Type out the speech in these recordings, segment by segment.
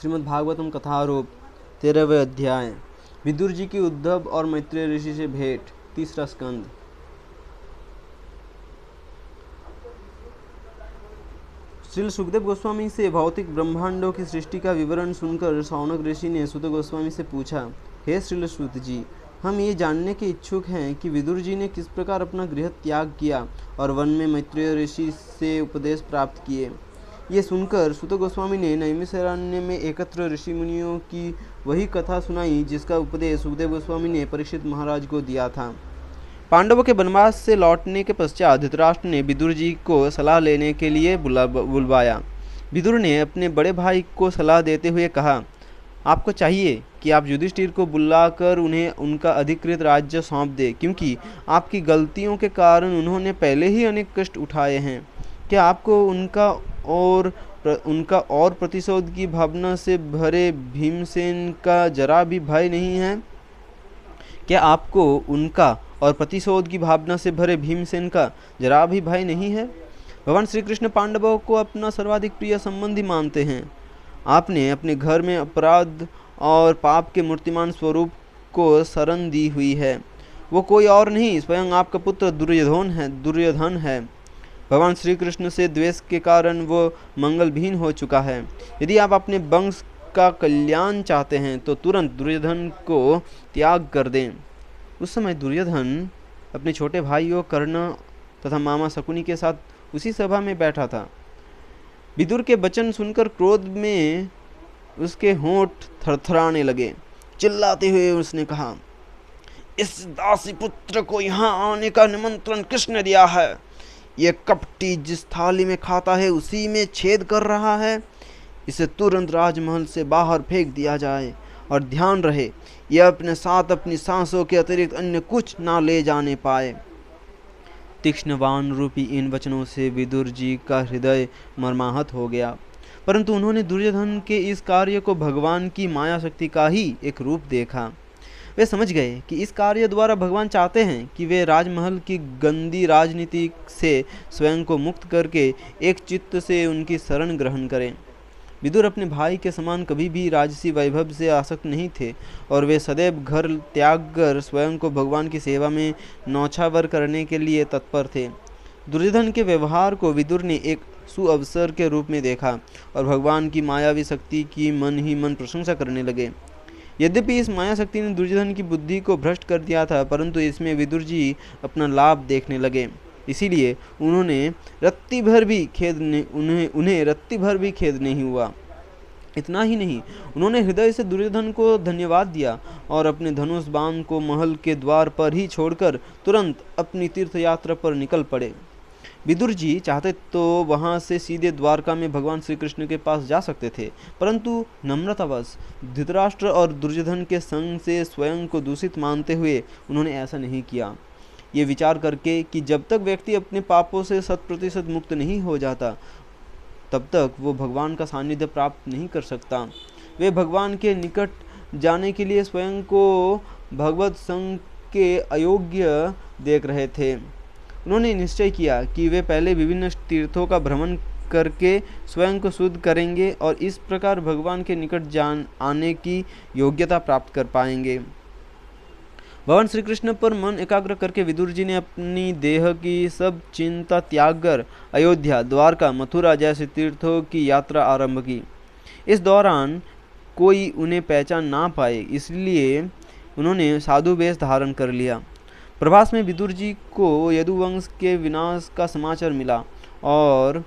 श्रीमद् भागवतम कथारूप 13वें अध्याय। विदुर जी की उद्धव और मैत्रेय ऋषि से भेंट, तीसरा स्कंद। श्री सुखदेव गोस्वामी से भौतिक ब्रह्मांडों की सृष्टि का विवरण सुनकर शौनक ऋषि ने सुत गोस्वामी से पूछा, हे श्रील सुत जी, हम ये जानने के इच्छुक हैं कि विदुर जी ने किस प्रकार अपना गृह त्याग किया और वन में मैत्रेय ऋषि से उपदेश प्राप्त किए। ये सुनकर सुत गोस्वामी ने नैमिषारण्य में एकत्र ऋषि मुनियों की वही कथा सुनाई जिसका उपदेश सुखदेव गोस्वामी ने परीक्षित महाराज को दिया था। पांडवों के वनवास से लौटने के पश्चात धृतराष्ट्र ने विदुर जी को सलाह लेने के लिए बुलवाया। विदुर ने अपने बड़े भाई को सलाह देते हुए कहा, आपको चाहिए कि आप युधिष्ठिर को बुलाकर उन्हें उनका अधिकृत राज्य सौंप दें, क्योंकि आपकी गलतियों के कारण उन्होंने पहले ही अनेक कष्ट उठाए हैं। क्या आपको उनका और प्रतिशोध की भावना से भरे भीमसेन का जरा भी भय नहीं है? क्या आपको उनका और प्रतिशोध की भावना से भरे भीमसेन का जरा भी भय नहीं है? भगवान श्री कृष्ण पांडवों को अपना सर्वाधिक प्रिय संबंधी मानते हैं। आपने अपने घर में अपराध और पाप के मूर्तिमान स्वरूप को शरण दी हुई है। वो कोई और नहीं, स्वयं आपका पुत्र दुर्योधन है। भगवान श्री कृष्ण से द्वेष के कारण वो मंगलहीन हो चुका है। यदि आप अपने वंश का कल्याण चाहते हैं तो तुरंत दुर्योधन को त्याग कर दें। उस समय दुर्योधन अपने छोटे भाइयों कर्ण तथा मामा शकुनी के साथ उसी सभा में बैठा था। विदुर के वचन सुनकर क्रोध में उसके होंठ थरथराने लगे। चिल्लाते हुए उसने कहा, इस दासी पुत्र को यहाँ आने का निमंत्रण किसने दिया है? ये कपटी जिस थाली में खाता है उसी में छेद कर रहा है। इसे तुरंत राजमहल से बाहर फेंक दिया जाए और ध्यान रहे यह अपने साथ अपनी सांसों के अतिरिक्त अन्य कुछ ना ले जाने पाए। तीक्ष्ण बाण रूपी इन वचनों से विदुर जी का हृदय मर्माहत हो गया, परंतु उन्होंने दुर्योधन के इस कार्य को भगवान की माया शक्ति का ही एक रूप देखा। वे समझ गए कि इस कार्य द्वारा भगवान चाहते हैं कि वे राजमहल की गंदी राजनीति से स्वयं को मुक्त करके एक चित्त से उनकी शरण ग्रहण करें। विदुर अपने भाई के समान कभी भी राजसी वैभव से आसक्त नहीं थे और वे सदैव घर त्याग कर स्वयं को भगवान की सेवा में न्यौछावर करने के लिए तत्पर थे। दुर्योधन के व्यवहार को विदुर ने एक सुअवसर के रूप में देखा और भगवान की मायावी शक्ति की मन ही मन प्रशंसा करने लगे। यद्यपि इस माया शक्ति ने दुर्योधन की बुद्धि को भ्रष्ट कर दिया था, परंतु इसमें विदुर जी अपना लाभ देखने लगे। इसीलिए उन्हें रत्ती भर भी खेद नहीं हुआ। इतना ही नहीं, उन्होंने हृदय से दुर्योधन को धन्यवाद दिया और अपने धनुष बाण को महल के द्वार पर ही छोड़कर तुरंत अपनी तीर्थ यात्रा पर निकल पड़े। विदुर जी चाहते तो वहां से सीधे द्वारका में भगवान श्री कृष्ण के पास जा सकते थे, परंतु नम्रतावश धृतराष्ट्र और दुर्योधन के संग से स्वयं को दूषित मानते हुए उन्होंने ऐसा नहीं किया। ये विचार करके कि जब तक व्यक्ति अपने पापों से 100% मुक्त नहीं हो जाता तब तक वो भगवान का सानिध्य प्राप्त नहीं कर सकता, वे भगवान के निकट जाने के लिए स्वयं को भगवत संग के अयोग्य देख रहे थे। उन्होंने निश्चय किया कि वे पहले विभिन्न तीर्थों का भ्रमण करके स्वयं को शुद्ध करेंगे और इस प्रकार भगवान के निकट आने की योग्यता प्राप्त कर पाएंगे। भगवान श्री कृष्ण पर मन एकाग्र करके विदुर जी ने अपनी देह की सब चिंता त्याग कर अयोध्या, द्वारका, मथुरा जैसे तीर्थों की यात्रा आरंभ की। इस दौरान कोई उन्हें पहचान ना पाए, इसलिए उन्होंने साधु वेश धारण कर लिया। प्रभास में विदुर जी को यदुवंश के विनाश का समाचार मिला और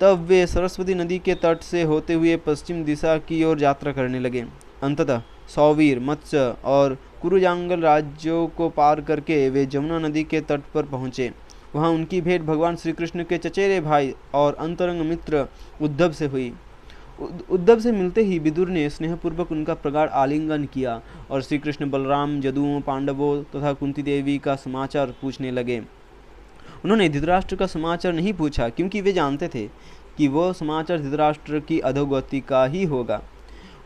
तब वे सरस्वती नदी के तट से होते हुए पश्चिम दिशा की ओर यात्रा करने लगे। अंततः सौवीर, मत्स्य और कुरुजांगल राज्यों को पार करके वे जमुना नदी के तट पर पहुँचे। वहाँ उनकी भेंट भगवान श्री कृष्ण के चचेरे भाई और अंतरंग मित्र उद्धव से हुई। उद्धव से मिलते ही विदुर ने स्नेहपूर्वक उनका प्रगाढ़ आलिंगन किया और श्री कृष्ण, बलराम, जदुओं, पांडवों तथा कुंती देवी का समाचार पूछने लगे। उन्होंने धृतराष्ट्र का समाचार नहीं पूछा, क्योंकि वे जानते थे कि वह समाचार धृतराष्ट्र की अधोगति का ही होगा।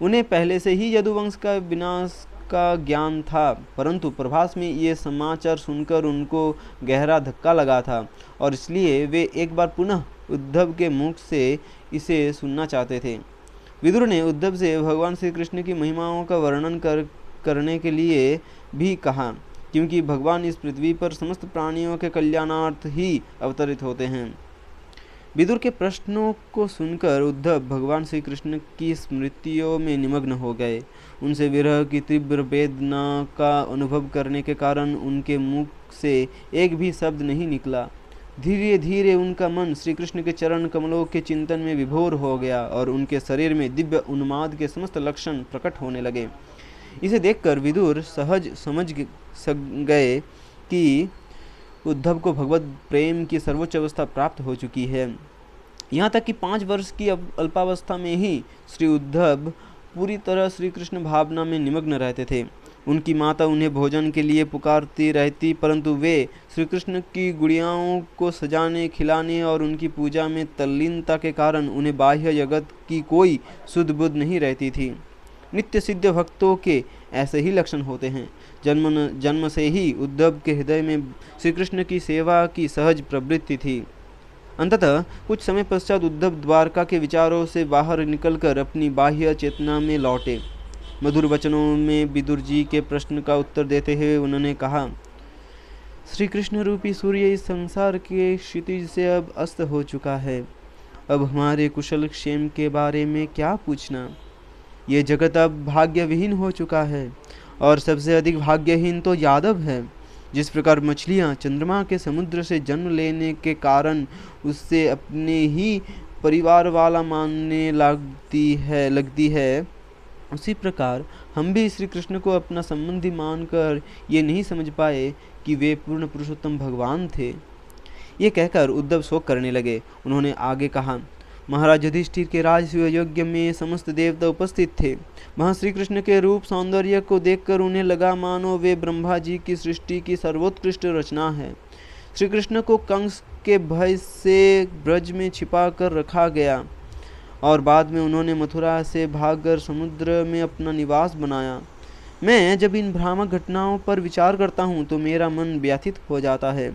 उन्हें पहले से ही यदुवंश का विनाश का ज्ञान था, परंतु प्रभास में ये समाचार सुनकर उनको गहरा धक्का लगा था और इसलिए वे एक बार पुनः उद्धव के मुख से इसे सुनना चाहते थे। विदुर ने उद्धव से भगवान श्री कृष्ण की महिमाओं का वर्णन करने के लिए भी कहा, क्योंकि भगवान इस पृथ्वी पर समस्त प्राणियों के कल्याणार्थ ही अवतरित होते हैं। विदुर के प्रश्नों को सुनकर उद्धव भगवान श्री कृष्ण की स्मृतियों में निमग्न हो गए। उनसे विरह की तीव्र वेदना का अनुभव करने के कारण उनके मुख से एक भी शब्द नहीं निकला। धीरे धीरे उनका मन श्री कृष्ण के चरण कमलों के चिंतन में विभोर हो गया और उनके शरीर में दिव्य उन्माद के समस्त लक्षण प्रकट होने लगे। इसे देखकर विदुर सहज समझ गए कि उद्धव को भगवत प्रेम की सर्वोच्च अवस्था प्राप्त हो चुकी है। यहाँ तक कि 5 वर्ष की अल्पावस्था में ही श्री उद्धव पूरी तरह श्री कृष्ण भावना में निमग्न रहते थे। उनकी माता उन्हें भोजन के लिए पुकारती रहती, परंतु वे श्री कृष्ण की गुड़ियाओं को सजाने, खिलाने और उनकी पूजा में तल्लीनता के कारण उन्हें बाह्य जगत की कोई सुध बुध नहीं रहती थी। नित्य सिद्ध भक्तों के ऐसे ही लक्षण होते हैं। जन्म से ही उद्धव के हृदय में श्री कृष्ण की सेवा की सहज प्रवृत्ति थी। अंततः कुछ समय पश्चात उद्धव द्वारका के विचारों से बाहर निकलकर अपनी बाह्य चेतना में लौटे। मधुर वचनों में विदुर जी के प्रश्न का उत्तर देते हुए उन्होंने कहा, श्री कृष्ण रूपी सूर्य इस संसार के क्षितिज से अब अस्त हो चुका है। अब हमारे कुशल क्षेम के बारे में क्या पूछना। ये जगत अब भाग्य विहीन हो चुका है और सबसे अधिक भाग्यहीन तो यादव है। जिस प्रकार मछलियाँ चंद्रमा के समुद्र से जन्म लेने के कारण उससे अपने ही परिवार वाला मानने लगती है, उसी प्रकार हम भी श्री कृष्ण को अपना संबंधी मानकर ये नहीं समझ पाए कि वे पूर्ण पुरुषोत्तम भगवान थे। ये कहकर उद्धव शोक करने लगे। उन्होंने आगे कहा, महाराज युधिष्ठिर के राजसूय यज्ञ में समस्त देवता उपस्थित थे। वहाँ श्री कृष्ण के रूप सौंदर्य को देखकर उन्हें लगा मानो वे ब्रह्मा जी की सृष्टि की सर्वोत्कृष्ट रचना है। श्री कृष्ण को कंस के भय से ब्रज में छिपा कर रखा गया और बाद में उन्होंने मथुरा से भागकर समुद्र में अपना निवास बनाया। मैं जब इन भ्रामक घटनाओं पर विचार करता हूँ तो मेरा मन व्यथित हो जाता है।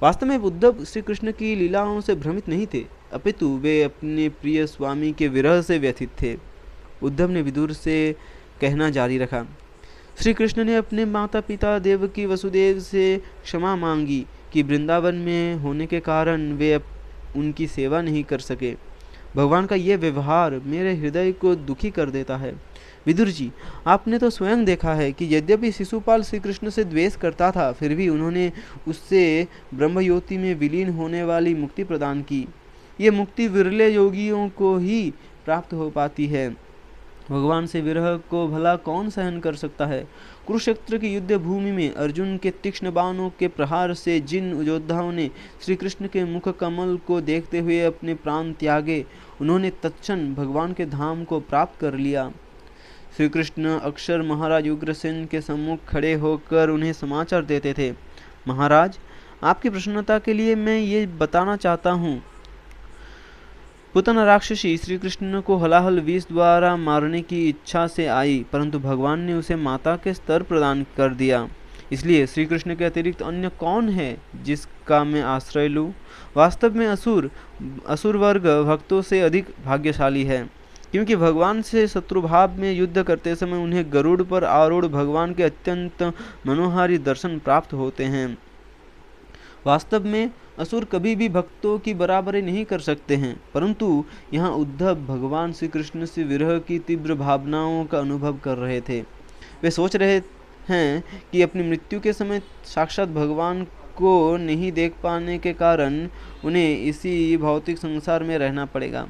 वास्तव में उद्धव श्री कृष्ण की लीलाओं से भ्रमित नहीं थे, अपितु वे अपने प्रिय स्वामी के विरह से व्यथित थे। उद्धव ने विदुर से कहना जारी रखा, श्री कृष्ण ने अपने माता पिता देवकी वसुदेव से क्षमा मांगी कि वृंदावन में होने के कारण वे उनकी सेवा नहीं कर सके। भगवान का ये व्यवहार मेरे हृदय को दुखी कर देता है। विदुर जी, आपने तो स्वयं देखा है कि यद्यपि शिशुपाल श्री कृष्ण से द्वेष करता था, फिर भी उन्होंने उससे ब्रह्मज्योति में विलीन होने वाली मुक्ति प्रदान की। ये मुक्ति विरले योगियों को ही प्राप्त हो पाती है। भगवान से विरह को भला कौन सहन कर सकता है। कुरुक्षेत्र की युद्ध भूमि में अर्जुन के तीक्ष्ण बाणों के प्रहार से जिन योद्धाओं ने श्री कृष्ण के मुख कमल को देखते हुए अपने प्राण त्यागे, उन्होंने तत्क्षण भगवान के धाम को प्राप्त कर लिया। श्री कृष्ण अक्सर महाराज उग्रसेन के सम्मुख खड़े होकर उन्हें समाचार देते थे। महाराज, आपकी प्रसन्नता के लिए मैं ये बताना चाहता हूँ, पुतना राक्षसी श्री कृष्ण को हलाहल विष द्वारा मारने की इच्छा से आई, परंतु भगवान ने उसे माता के स्तर प्रदान कर दिया। इसलिए श्री कृष्ण के अतिरिक्त अन्य कौन है जिसका मैं आश्रय लूँ। वास्तव में असुर वर्ग भक्तों से अधिक भाग्यशाली है, क्योंकि भगवान से शत्रुभाव में युद्ध करते समय उन्हें गरुड़ पर आरूढ़ भगवान के अत्यंत मनोहारी दर्शन प्राप्त होते हैं। वास्तव में असुर कभी भी भक्तों की बराबरी नहीं कर सकते हैं, परंतु यहाँ उद्धव भगवान श्री कृष्ण से विरह की तीव्र भावनाओं का अनुभव कर रहे थे। वे सोच रहे हैं कि अपनी मृत्यु के समय साक्षात भगवान को नहीं देख पाने के कारण उन्हें इसी भौतिक संसार में रहना पड़ेगा।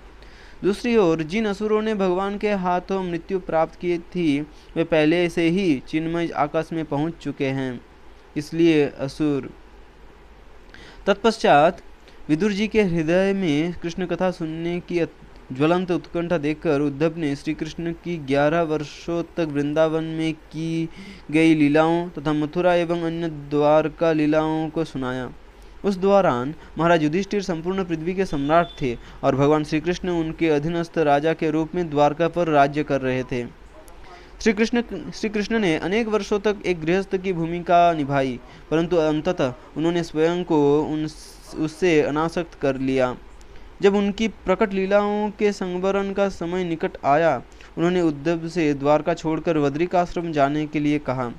दूसरी ओर जिन असुरों ने भगवान के हाथों मृत्यु प्राप्त की थी, वे पहले से ही चिन्मय आकाश में पहुंच चुके हैं। इसलिए असुर तत्पश्चात विदुर जी के हृदय में कृष्ण कथा सुनने की ज्वलंत उत्कंठा देखकर उद्धव ने श्री कृष्ण की 11 वर्षों तक वृंदावन में की गई लीलाओं तथा मथुरा एवं अन्य द्वारका लीलाओं को सुनाया। उस दौरान महाराज युधिष्ठिर संपूर्ण पृथ्वी के सम्राट थे और भगवान श्री कृष्ण उनके अधीनस्थ राजा के रूप में द्वारका पर राज्य कर रहे थे। श्री कृष्ण ने अनेक वर्षों तक एक गृहस्थ की भूमिका निभाई, परंतु अंततः उन्होंने स्वयं को उससे अनासक्त कर लिया। जब उनकी प्रकट लीलाओं के संवरण का समय निकट आया, उन्होंने उद्धव से द्वारका छोड़कर बद्रिकाश्रम जाने के लिए कहा।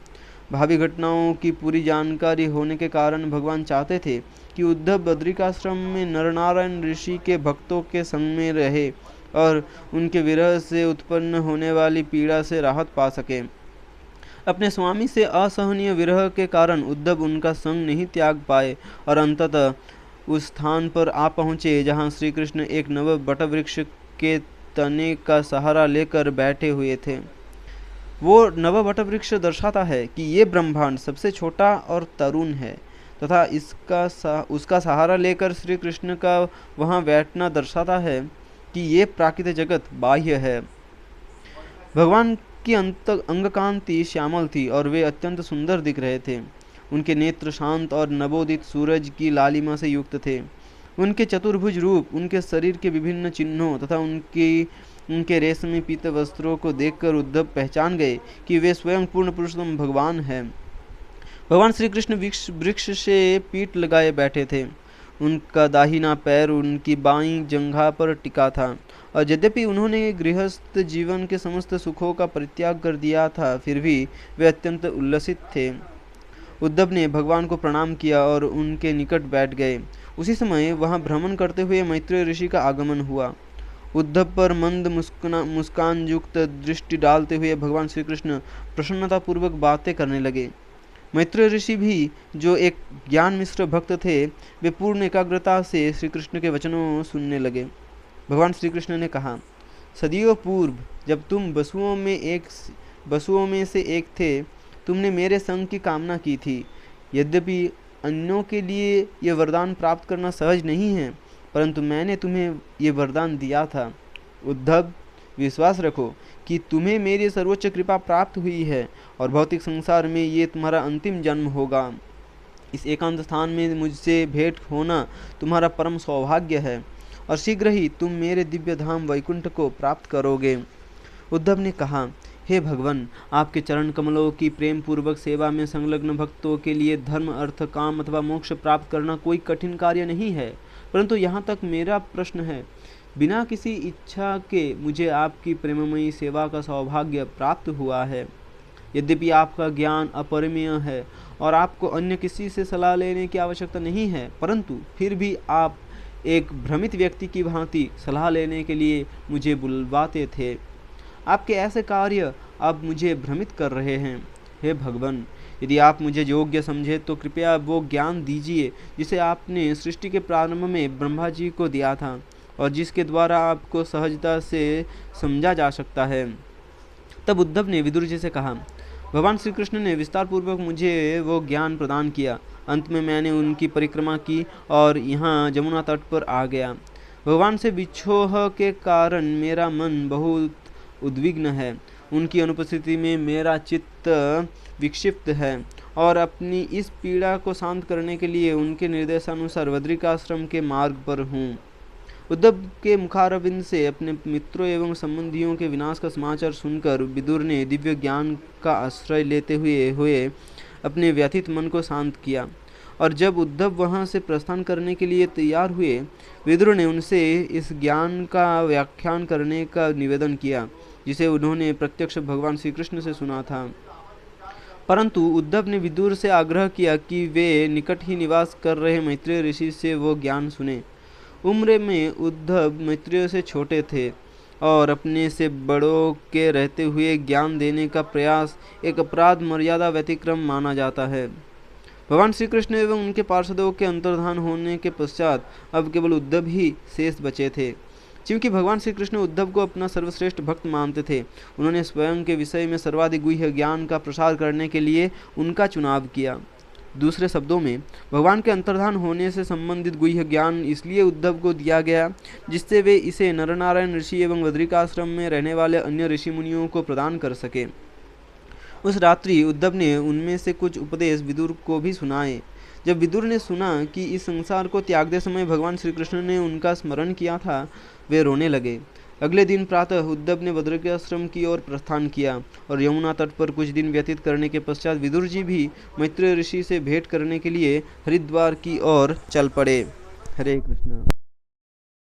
भावी घटनाओं की पूरी जानकारी होने के कारण भगवान चाहते थे कि उद्धव बद्रिकाश्रम में नरनारायण ऋषि के भक्तों के संग में रहे और उनके विरह से उत्पन्न होने वाली पीड़ा से राहत पा सके। अपने स्वामी से असहनीय विरह के कारण उद्धव उनका संग नहीं त्याग पाए और अंततः उस स्थान पर आ पहुँचे जहाँ श्री कृष्ण एक नव वटवृक्ष के तने का सहारा लेकर बैठे हुए थे। वो नव वटवृक्ष दर्शाता है कि ये ब्रह्मांड सबसे छोटा और तरुण है तथा उसका सहारा लेकर श्री कृष्ण का वहाँ बैठना दर्शाता है कि ये प्राकृतिक जगत बाह्य है। भगवान की अंग कांति श्यामल थी और वे अत्यंत सुंदर दिख रहे थे। उनके नेत्र शांत और नवोदित सूरज की लालिमा से युक्त थे। उनके चतुर्भुज रूप, उनके शरीर के विभिन्न चिन्हों तथा उनके रेशमी पीत वस्त्रों को देखकर उद्धव पहचान गए कि वे स्वयं पूर्ण पुरुषोत्तम भगवान हैं। भगवान श्री कृष्ण वृक्ष से पीठ लगाए बैठे थे। उनका दाहिना पैर उनकी बाईं जंघा पर टिका था और यद्यपि उन्होंने गृहस्थ जीवन के समस्त सुखों का परित्याग कर दिया था, फिर भी वे अत्यंत उल्लसित थे। उद्धव ने भगवान को प्रणाम किया और उनके निकट बैठ गए। उसी समय वहां भ्रमण करते हुए मैत्रेय ऋषि का आगमन हुआ। उद्धव पर मंद मुस्कान युक्त दृष्टि डालते हुए भगवान श्री कृष्ण प्रसन्नतापूर्वक बातें करने लगे। मैत्रेय ऋषि भी, जो एक ज्ञान मिश्र भक्त थे, वे पूर्ण एकाग्रता से श्री कृष्ण के वचनों सुनने लगे। भगवान श्री कृष्ण ने कहा, सदियों पूर्व जब तुम बसुओं में से एक थे, तुमने मेरे संग की कामना की थी। यद्यपि अन्यों के लिए यह वरदान प्राप्त करना सहज नहीं है, परंतु मैंने तुम्हें ये वरदान दिया था। उद्धव, विश्वास रखो कि तुम्हें मेरी सर्वोच्च कृपा प्राप्त हुई है और भौतिक संसार में ये तुम्हारा अंतिम जन्म होगा। इस एकांत स्थान में मुझसे भेंट होना तुम्हारा परम सौभाग्य है और शीघ्र ही तुम मेरे दिव्य धाम वैकुंठ को प्राप्त करोगे। उद्धव ने कहा, हे भगवान, आपके चरण कमलों की प्रेम पूर्वक सेवा में संलग्न भक्तों के लिए धर्म, अर्थ, काम अथवा मोक्ष प्राप्त करना कोई कठिन कार्य नहीं है, परंतु यहाँ तक मेरा प्रश्न है। बिना किसी इच्छा के मुझे आपकी प्रेममयी सेवा का सौभाग्य प्राप्त हुआ है। यद्यपि आपका ज्ञान अपरिमेय है और आपको अन्य किसी से सलाह लेने की आवश्यकता नहीं है, परंतु फिर भी आप एक भ्रमित व्यक्ति की भांति सलाह लेने के लिए मुझे बुलवाते थे। आपके ऐसे कार्य अब मुझे भ्रमित कर रहे हैं। हे भगवान, यदि आप मुझे योग्य समझे तो कृपया वो ज्ञान दीजिए जिसे आपने सृष्टि के प्रारंभ में ब्रह्मा जी को दिया था और जिसके द्वारा आपको सहजता से समझा जा सकता है। तब उद्धव ने विदुर जी से कहा, भगवान श्री कृष्ण ने विस्तार पूर्वक मुझे वो ज्ञान प्रदान किया। अंत में मैंने उनकी परिक्रमा की और यहाँ जमुना तट पर आ गया। भगवान से विछोह के कारण मेरा मन बहुत उद्विग्न है। उनकी अनुपस्थिति में मेरा चित्त विक्षिप्त है और अपनी इस पीड़ा को शांत करने के लिए उनके निर्देशानुसार बद्रिकाश्रम के मार्ग पर हूँ। उद्धव के मुखारविंद से अपने मित्रों एवं संबंधियों के विनाश का समाचार सुनकर विदुर ने दिव्य ज्ञान का आश्रय लेते हुए अपने व्यथित मन को शांत किया और जब उद्धव वहां से प्रस्थान करने के लिए तैयार हुए, विदुर ने उनसे इस ज्ञान का व्याख्यान करने का निवेदन किया जिसे उन्होंने प्रत्यक्ष भगवान श्री कृष्ण से सुना था। परंतु उद्धव ने विदुर से आग्रह किया कि वे निकट ही निवास कर रहे मैत्रेय ऋषि से वो ज्ञान सुने। उम्र में उद्धव मैत्रेय से छोटे थे और अपने से बड़ों के रहते हुए ज्ञान देने का प्रयास एक अपराध मर्यादा व्यतिक्रम माना जाता है। भगवान श्री कृष्ण एवं उनके पार्षदों के अंतर्धान होने के पश्चात अब केवल उद्धव ही शेष बचे थे। क्योंकि भगवान श्री कृष्ण उद्धव को अपना सर्वश्रेष्ठ भक्त मानते थे, उन्होंने स्वयं के विषय में सर्वाधिक गुह्य ज्ञान का प्रसार करने के लिए उनका चुनाव किया। दूसरे शब्दों में, भगवान के अंतर्धान होने से संबंधित गुह्य ज्ञान इसलिए उद्धव को दिया गया जिससे वे इसे नरनारायण ऋषि एवं बद्रिकाश्रम में रहने वाले अन्य ऋषि मुनियों को प्रदान कर सके। उस रात्रि उद्धव ने उनमें से कुछ उपदेश विदुर को भी सुनाए। जब विदुर ने सुना कि इस संसार को त्यागते समय भगवान श्री कृष्ण ने उनका स्मरण किया था, वे रोने लगे। अगले दिन प्रातः उद्धव ने बद्रिकाश्रम की ओर प्रस्थान किया और यमुना तट पर कुछ दिन व्यतीत करने के पश्चात विदुर जी भी मैत्रेय ऋषि से भेंट करने के लिए हरिद्वार की ओर चल पड़े। हरे कृष्ण।